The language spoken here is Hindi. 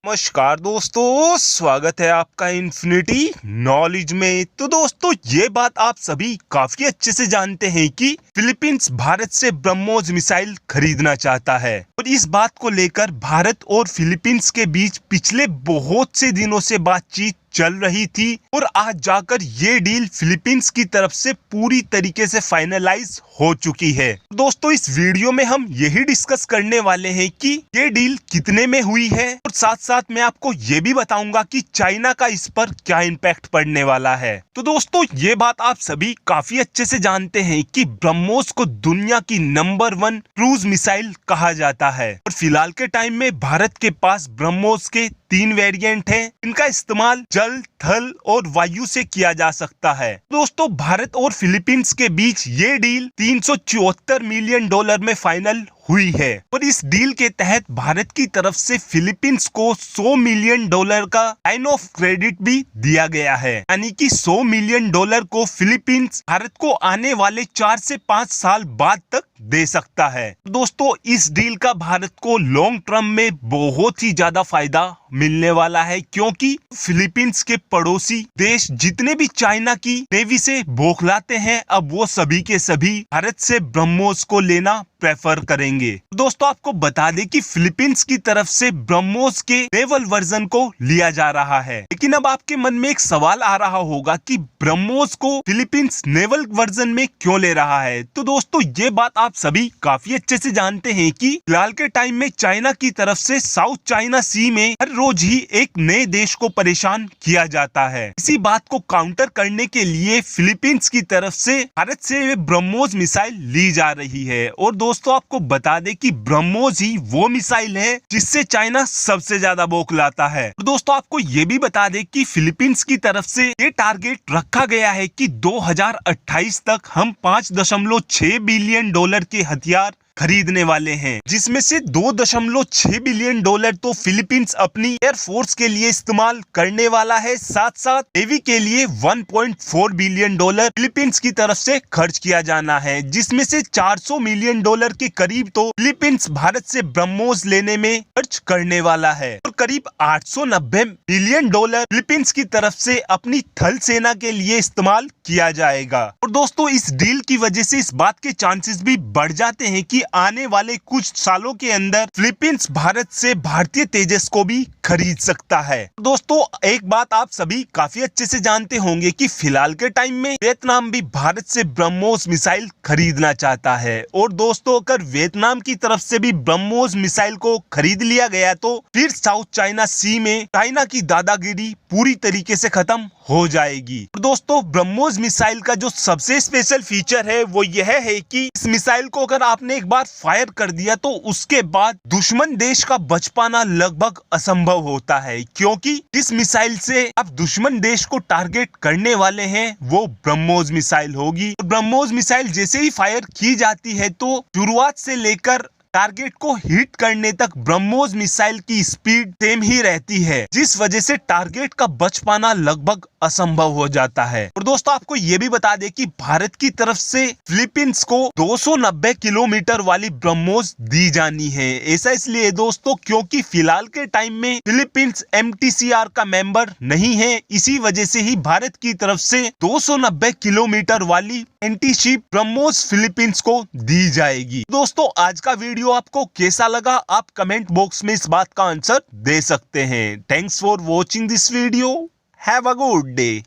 नमस्कार दोस्तों, स्वागत है आपका इन्फिनिटी नॉलेज में। तो दोस्तों, ये बात आप सभी काफी अच्छे से जानते हैं कि फिलीपींस भारत से ब्रह्मोस मिसाइल खरीदना चाहता है और इस बात को लेकर भारत और फिलीपींस के बीच पिछले बहुत से दिनों से बातचीत चल रही थी और आज जाकर ये डील फिलीपींस की तरफ से पूरी तरीके से फाइनलाइज हो चुकी है। दोस्तों, इस वीडियो में हम यही डिस्कस करने वाले हैं कि ये डील कितने में हुई है और साथ साथ मैं आपको ये भी बताऊंगा कि चाइना का इस पर क्या इम्पैक्ट पड़ने वाला है। तो दोस्तों, ये बात आप सभी काफी अच्छे से जानते हैं कि ब्रह्मोस को दुनिया की नंबर 1 क्रूज मिसाइल कहा जाता है और फिलहाल के टाइम में भारत के पास ब्रह्मोस के 3 वेरिएंट हैं। इनका इस्तेमाल जल, थल और वायु से किया जा सकता है। दोस्तों, भारत और फिलीपींस के बीच ये डील $374 मिलियन में फाइनल हुई है और इस डील के तहत भारत की तरफ से फिलीपींस को $100 मिलियन का लाइन ऑफ क्रेडिट भी दिया गया है, यानी कि $100 मिलियन को फिलीपींस भारत को आने वाले 4 से 5 साल बाद तक दे सकता है। दोस्तों, इस डील का भारत को लॉन्ग टर्म में बहुत ही ज्यादा फायदा मिलने वाला है, क्योंकि फिलीपींस के पड़ोसी देश जितने भी चाइना की नेवी से बौखलाते हैं, अब वो सभी के सभी भारत से ब्रह्मोस को लेना प्रेफर करेंगे। दोस्तों, आपको बता दें कि फिलीपींस की तरफ से ब्रह्मोस के नेवल वर्जन को लिया जा रहा है, लेकिन अब आपके मन में एक सवाल आ रहा होगा कि ब्रह्मोस को फिलीपींस नेवल वर्जन में क्यों ले रहा है। तो दोस्तों, ये बात आप सभी काफी अच्छे से जानते हैं कि फिलहाल के टाइम में चाइना की तरफ से साउथ चाइना सी में हर रोज ही एक नए देश को परेशान किया जाता है। इसी बात को काउंटर करने के लिए फिलीपींस की तरफ से भारत से ब्रह्मोस मिसाइल ली जा रही है और दोस्तों, आपको बता दें कि ब्रह्मोस ही वो मिसाइल है जिससे चाइना सबसे ज्यादा बौखलाता है। दोस्तों, आपको ये भी बता दें कि फिलीपींस की तरफ से ये टारगेट रखा गया है कि 2028 तक हम $5.6 बिलियन के हथियार खरीदने वाले हैं, जिसमें से $2.6 बिलियन तो फिलीपींस अपनी एयरफोर्स के लिए इस्तेमाल करने वाला है। साथ साथ नेवी के लिए $1.4 बिलियन फिलीपींस की तरफ से खर्च किया जाना है, जिसमें से $400 मिलियन के करीब तो फिलीपींस भारत से ब्रह्मोस लेने में खर्च करने वाला है और करीब $890 मिलियन फिलीपींस की तरफ से अपनी थल सेना के लिए इस्तेमाल किया जाएगा। और दोस्तों, इस डील की वजह से इस बात के चांसेस भी बढ़ जाते हैं कि आने वाले कुछ सालों के अंदर फिलीपींस भारत से भारतीय तेजस को भी खरीद सकता है। दोस्तों, एक बात आप सभी काफी अच्छे से जानते होंगे कि फिलहाल के टाइम में वियतनाम भी भारत से ब्रह्मोस मिसाइल खरीदना चाहता है और दोस्तों, अगर वियतनाम की तरफ से भी ब्रह्मोस मिसाइल को खरीद लिया गया तो फिर साउथ चाइना सी में चाइना की दादागिरी पूरी तरीके से खत्म हो जाएगी। दोस्तों, ब्रह्मोस मिसाइल का जो सबसे स्पेशल फीचर है वो यह है कि इस मिसाइल को अगर आपने एक बार फायर कर दिया तो उसके बाद दुश्मन देश का बच पाना लगभग असंभव होता है, क्योंकि जिस मिसाइल से आप दुश्मन देश को टारगेट करने वाले हैं वो ब्रह्मोस मिसाइल होगी। ब्रह्मोस मिसाइल जैसे ही फायर की जाती है तो शुरुआत से लेकर टारगेट को हिट करने तक ब्रह्मोस मिसाइल की स्पीड सेम ही रहती है, जिस वजह से टारगेट का बच पाना लगभग असंभव हो जाता है। और दोस्तों, आपको ये भी बता दें कि भारत की तरफ से फिलीपींस को 290 किलोमीटर वाली ब्रह्मोस दी जानी है। ऐसा इसलिए दोस्तों, क्योंकि फिलहाल के टाइम में फिलीपींस MTCR का मेंबर नहीं है, इसी वजह से ही भारत की तरफ से 290 किलोमीटर वाली एंटी-शिप ब्रह्मोस फिलीपींस को दी जाएगी। दोस्तों, आज का वीडियो आपको कैसा लगा, आप कमेंट बॉक्स में इस बात का आंसर दे सकते हैं। Thanks for watching this video. Have a good day.